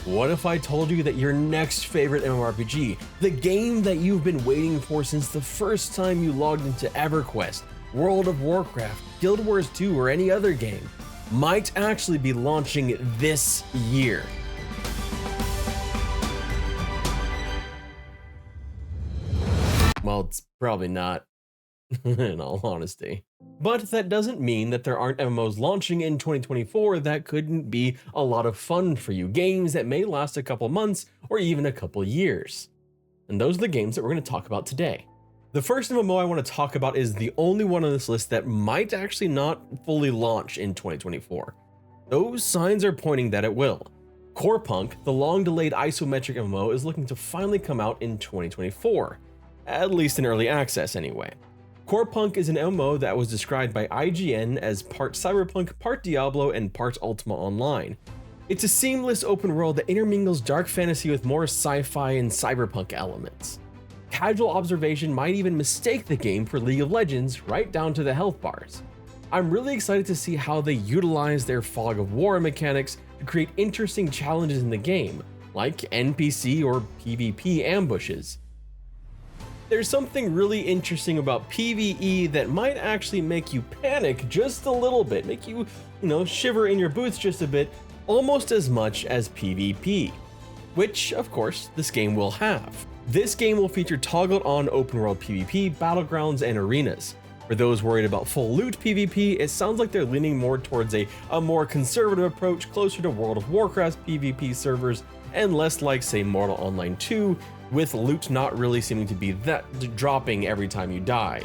What if I told you that your next favorite MMORPG, the game that you've been waiting for since the first time you logged into EverQuest, World of Warcraft, Guild Wars 2, or any other game, might actually be launching this year? Well, it's probably not, in all honesty. But that doesn't mean that there aren't MMOs launching in 2024 that couldn't be a lot of fun for you, games that may last a couple months or even a couple years. And those are the games that we're going to talk about today. The first MMO I want to talk about is the only one on this list that might actually not fully launch in 2024. Those signs are pointing that it will. Corepunk, the long-delayed isometric MMO, is looking to finally come out in 2024, at least in early access anyway. Corepunk is an MMO that was described by IGN as part Cyberpunk, part Diablo, and part Ultima Online. It's a seamless open world that intermingles dark fantasy with more sci-fi and cyberpunk elements. Casual observation might even mistake the game for League of Legends, right down to the health bars. I'm really excited to see how they utilize their fog of war mechanics to create interesting challenges in the game, like NPC or PvP ambushes. There's something really interesting about PvE that might actually make you panic just a little bit, make you, shiver in your boots just a bit, almost as much as PvP, which, of course, this game will have. This game will feature toggled on open world PvP, battlegrounds, and arenas. For those worried about full loot PvP, it sounds like they're leaning more towards a more conservative approach, closer to World of Warcraft's PvP servers, and less like, say, Mortal Online 2, with loot not really seeming to be that dropping every time you die.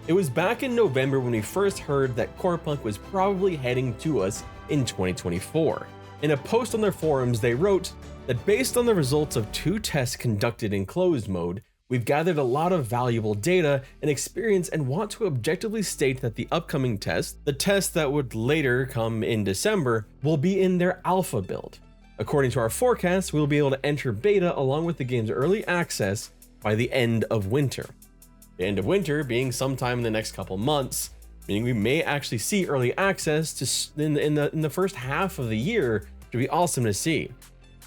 It was back in November when we first heard that Corepunk was probably heading to us in 2024. In a post on their forums, they wrote that based on the results of 2 tests conducted in closed mode, we've gathered a lot of valuable data and experience and want to objectively state that the upcoming test, the test that would later come in December, will be in their alpha build. According to our forecast, we'll be able to enter beta along with the game's early access by the end of winter. The end of winter being sometime in the next couple months, meaning we may actually see early access in the first half of the year, which would be awesome to see.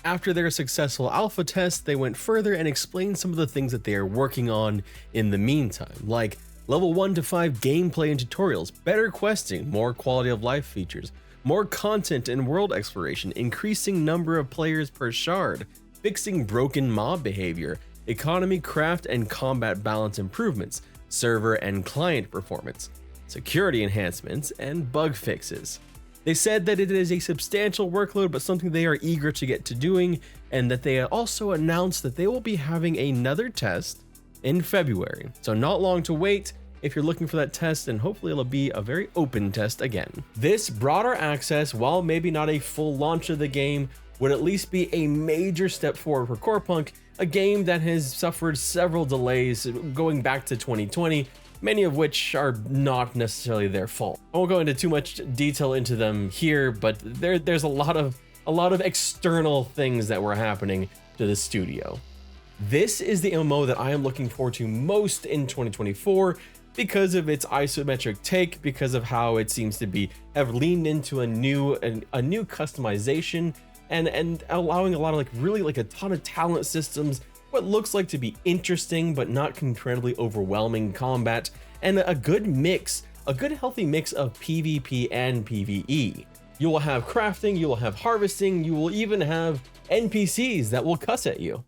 After their successful alpha test, they went further and explained some of the things that they are working on in the meantime, like level 1 to 5 gameplay and tutorials, better questing, more quality of life features, more content and world exploration, increasing number of players per shard, fixing broken mob behavior, economy, craft, and combat balance improvements, server and client performance, security enhancements, and bug fixes. They said that it is a substantial workload, but something they are eager to get to doing, and that they also announced that they will be having another test in February. So not long to wait if you're looking for that test, and hopefully it'll be a very open test again. This broader access, while maybe not a full launch of the game, would at least be a major step forward for Corepunk, a game that has suffered several delays going back to 2020, many of which are not necessarily their fault. I won't go into too much detail into them here, but there's a lot of external things that were happening to the studio. This is the MMO that I am looking forward to most in 2024 because of its isometric take, because of how it seems to have leaned into a new customization and allowing a lot of a ton of talent systems, what looks like to be interesting but not incredibly overwhelming combat, and a good healthy mix of PvP and PvE. You will have crafting, you will have harvesting, you will even have NPCs that will cuss at you.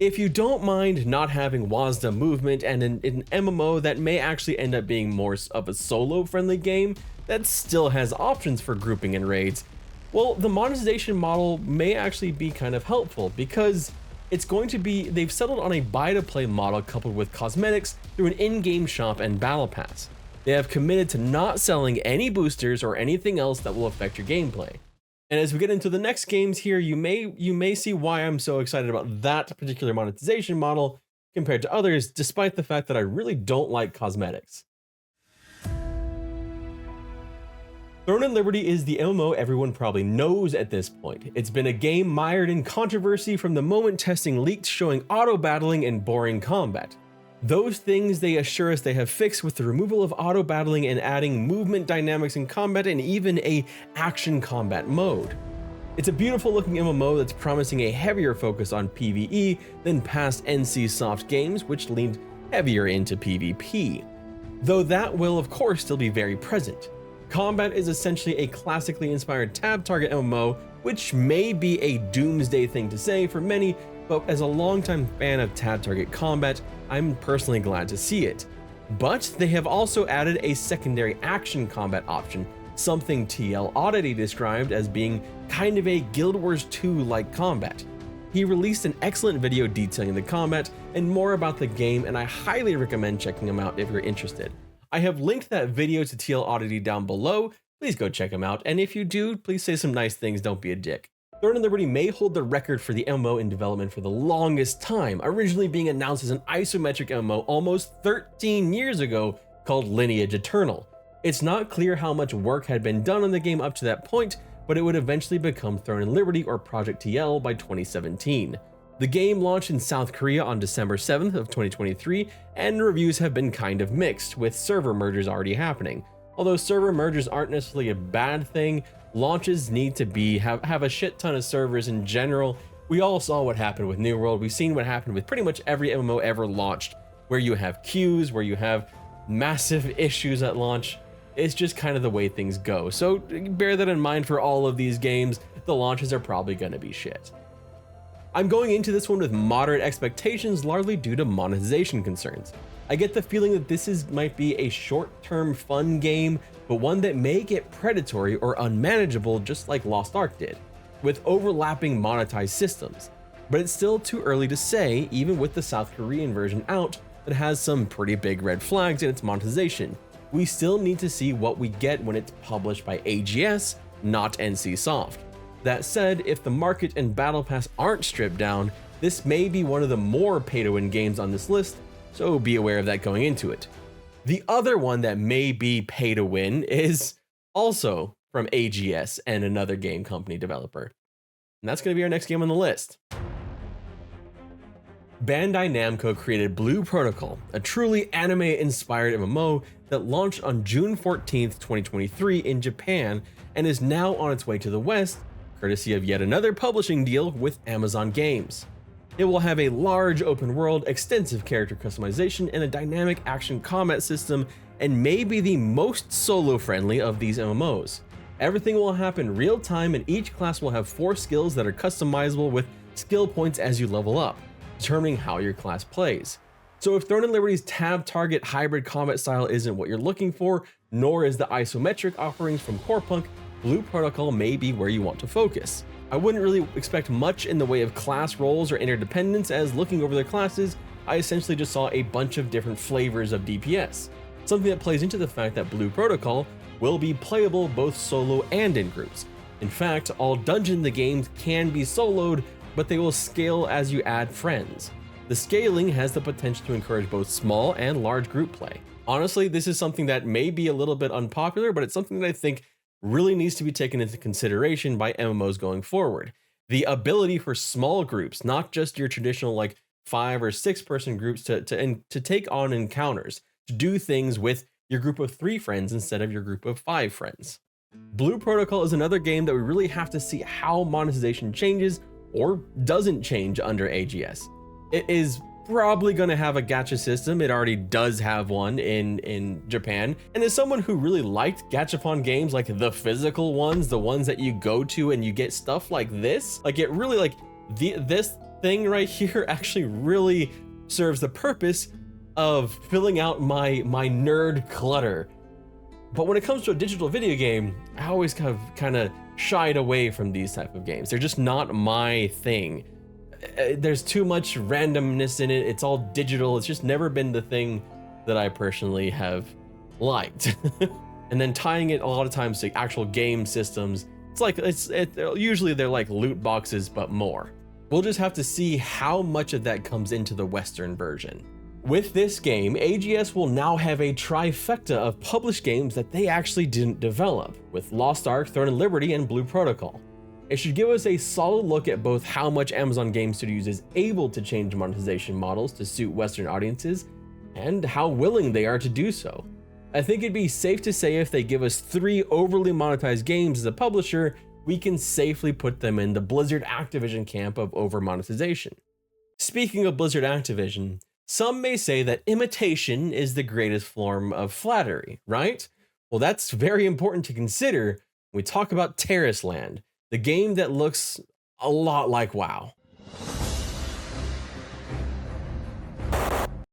If you don't mind not having WASD movement and an MMO that may actually end up being more of a solo-friendly game that still has options for grouping and raids, well, the monetization model may actually be kind of helpful because they've settled on a buy-to-play model coupled with cosmetics through an in-game shop and battle pass. They have committed to not selling any boosters or anything else that will affect your gameplay. And as we get into the next games here, you may see why I'm so excited about that particular monetization model compared to others, despite the fact that I really don't like cosmetics. Throne and Liberty is the MMO everyone probably knows at this point. It's been a game mired in controversy from the moment testing leaked showing auto-battling and boring combat. Those things they assure us they have fixed with the removal of auto battling and adding movement dynamics in combat and even a action combat mode. It's a beautiful looking MMO that's promising a heavier focus on PvE than past NCSoft games, which leaned heavier into PvP. Though that will of course still be very present. Combat is essentially a classically inspired tab target MMO, which may be a doomsday thing to say for many, but as a longtime fan of tab target combat, I'm personally glad to see it. But they have also added a secondary action combat option, something TL Oddity described as being kind of a Guild Wars 2-like combat. He released an excellent video detailing the combat and more about the game, and I highly recommend checking him out if you're interested. I have linked that video to TL Oddity down below, please go check him out, and if you do, please say some nice things, don't be a dick. Throne and Liberty may hold the record for the MMO in development for the longest time, originally being announced as an isometric MMO almost 13 years ago called Lineage Eternal. It's not clear how much work had been done on the game up to that point, but it would eventually become Throne and Liberty or Project TL by 2017. The game launched in South Korea on December 7th of 2023, and reviews have been kind of mixed, with server mergers already happening. Although server mergers aren't necessarily a bad thing, launches need to have a shit ton of servers in general. We all saw what happened with New World. We've seen what happened with pretty much every MMO ever launched, where you have queues, where you have massive issues at launch. It's just kind of the way things go. So bear that in mind for all of these games. The launches are probably going to be shit. I'm going into this one with moderate expectations, largely due to monetization concerns. I get the feeling that this might be a short-term fun game, but one that may get predatory or unmanageable just like Lost Ark did, with overlapping monetized systems. But it's still too early to say, even with the South Korean version out, that has some pretty big red flags in its monetization. We still need to see what we get when it's published by AGS, not NCSoft. That said, if the market and Battle Pass aren't stripped down, this may be one of the more pay-to-win games on this list, so be aware of that going into it. The other one that may be pay-to-win is also from AGS and another game company developer. And that's going to be our next game on the list. Bandai Namco created Blue Protocol, a truly anime-inspired MMO that launched on June 14th, 2023 in Japan and is now on its way to the West, courtesy of yet another publishing deal with Amazon Games. It will have a large open world, extensive character customization, and a dynamic action combat system, and may be the most solo-friendly of these MMOs. Everything will happen real time, and each class will have 4 skills that are customizable with skill points as you level up, determining how your class plays. So if Throne and Liberty's tab target hybrid combat style isn't what you're looking for, nor is the isometric offerings from Corepunk, Blue Protocol may be where you want to focus. I wouldn't really expect much in the way of class roles or interdependence, as looking over their classes, I essentially just saw a bunch of different flavors of DPS, something that plays into the fact that Blue Protocol will be playable both solo and in groups. In fact, all dungeons in the games can be soloed, but they will scale as you add friends. The scaling has the potential to encourage both small and large group play. Honestly, this is something that may be a little bit unpopular, but it's something that I think really needs to be taken into consideration by MMOs going forward. The ability for small groups, not just your traditional like 5 or 6 person groups to take on encounters, to do things with your group of 3 friends instead of your group of 5 friends. Blue Protocol is another game that we really have to see how monetization changes or doesn't change under AGS. It is probably going to have a gacha system. It already does have one in Japan. And as someone who really liked gachapon games, like the physical ones, the ones that you go to and you get stuff like this, like it really like this thing right here actually really serves the purpose of filling out my nerd clutter. But when it comes to a digital video game, I always kind of shied away from these type of games. They're just not my thing. There's too much randomness in it. It's all digital. It's just never been the thing that I personally have liked. And then tying it a lot of times to actual game systems, usually they're like loot boxes, but more. We'll just have to see how much of that comes into the Western version. With this game, AGS will now have a trifecta of published games that they actually didn't develop, with Lost Ark, Throne and Liberty, and Blue Protocol. It should give us a solid look at both how much Amazon Game Studios is able to change monetization models to suit Western audiences, and how willing they are to do so. I think it'd be safe to say if they give us 3 overly monetized games as a publisher, we can safely put them in the Blizzard Activision camp of over monetization. Speaking of Blizzard Activision, some may say that imitation is the greatest form of flattery, right? Well, that's very important to consider when we talk about Tarisland, the game that looks a lot like WoW.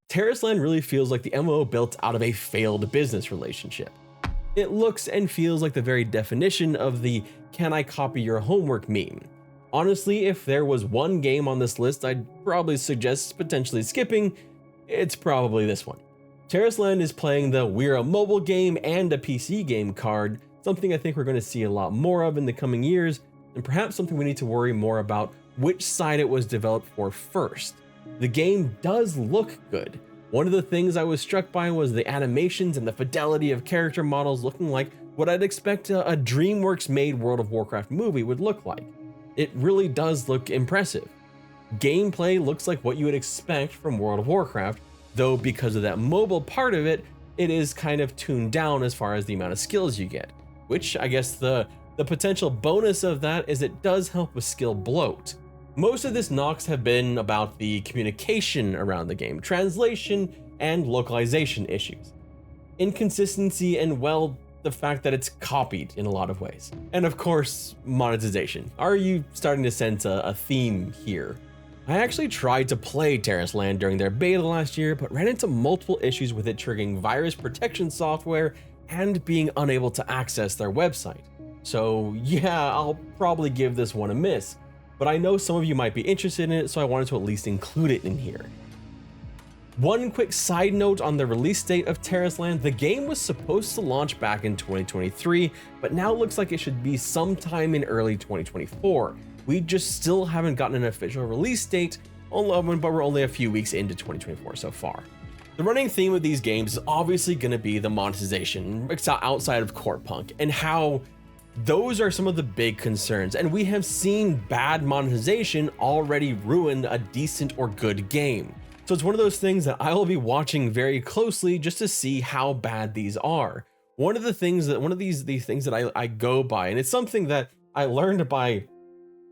Tarisland really feels like the MMO built out of a failed business relationship. It looks and feels like the very definition of the "can I copy your homework" meme. Honestly, if there was one game on this list I'd probably suggest potentially skipping, it's probably this one. Tarisland is playing the "we're a mobile game and a PC game" card, something I think we're going to see a lot more of in the coming years, and perhaps something we need to worry more about which side it was developed for first. The game does look good. One of the things I was struck by was the animations and the fidelity of character models looking like what I'd expect a DreamWorks made World of Warcraft movie would look like. It really does look impressive. Gameplay looks like what you would expect from World of Warcraft, though because of that mobile part of it, it is kind of tuned down as far as the amount of skills you get, which I guess the potential bonus of that is it does help with skill bloat. Most of this knocks have been about the communication around the game, translation, and localization issues. Inconsistency and, well, the fact that it's copied in a lot of ways. And of course, monetization. Are you starting to sense a theme here? I actually tried to play Tarisland during their beta last year, but ran into multiple issues with it triggering virus protection software and being unable to access their website. So yeah, I'll probably give this one a miss. But I know some of you might be interested in it, so I wanted to at least include it in here. One quick side note on the release date of Tarisland: the game was supposed to launch back in 2023, but now looks like it should be sometime in early 2024. We just still haven't gotten an official release date, but we're only a few weeks into 2024 so far. The running theme of these games is obviously going to be the monetization outside of Corepunk, and how those are some of the big concerns, and we have seen bad monetization already ruin a decent or good game. So it's one of those things that I will be watching very closely just to see how bad these are. One of these things that I go by, and it's something that I learned by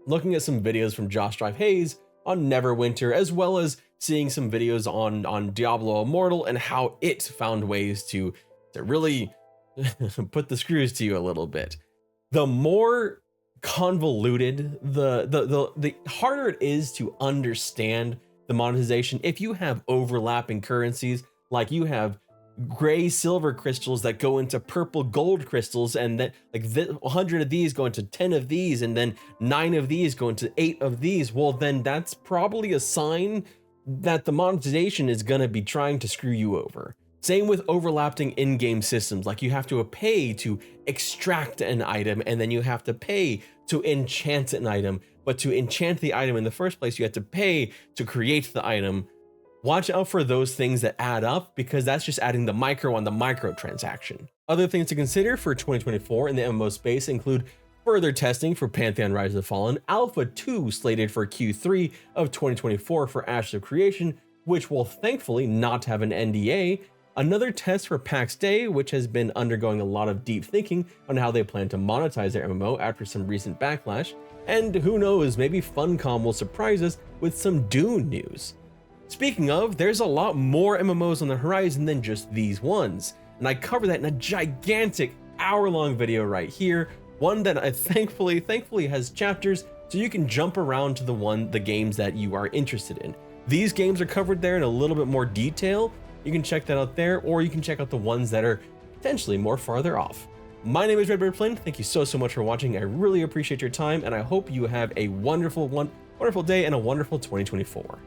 looking at some videos from Josh Drive Hayes on Neverwinter, as well as seeing some videos on Diablo Immortal and how it found ways to really put the screws to you a little bit. The more convoluted, the harder it is to understand the monetization. If you have overlapping currencies, like you have gray silver crystals that go into purple gold crystals, and that like 100 of these go into 10 of these, and then 9 of these go into 8 of these, well, then that's probably a sign that the monetization is going to be trying to screw you over. Same with overlapping in-game systems, like you have to pay to extract an item, and then you have to pay to enchant an item. But to enchant the item in the first place, you have to pay to create the item. Watch out for those things that add up, because that's just adding the micro on the micro transaction. Other things to consider for 2024 in the MMO space include further testing for Pantheon Rise of the Fallen, Alpha 2 slated for Q3 of 2024 for Ashes of Creation, which will thankfully not have an NDA, another test for PAX Day, which has been undergoing a lot of deep thinking on how they plan to monetize their MMO after some recent backlash, and who knows, maybe Funcom will surprise us with some Dune news. Speaking of, there's a lot more MMOs on the horizon than just these ones, and I cover that in a gigantic hour-long video right here, one that I thankfully has chapters, so you can jump around to the games that you are interested in. These games are covered there in a little bit more detail. You can check that out there, or you can check out the ones that are potentially more farther off. My name is Redbird Flynn. Thank you so much for watching. I really appreciate your time, and I hope you have a wonderful day and a wonderful 2024.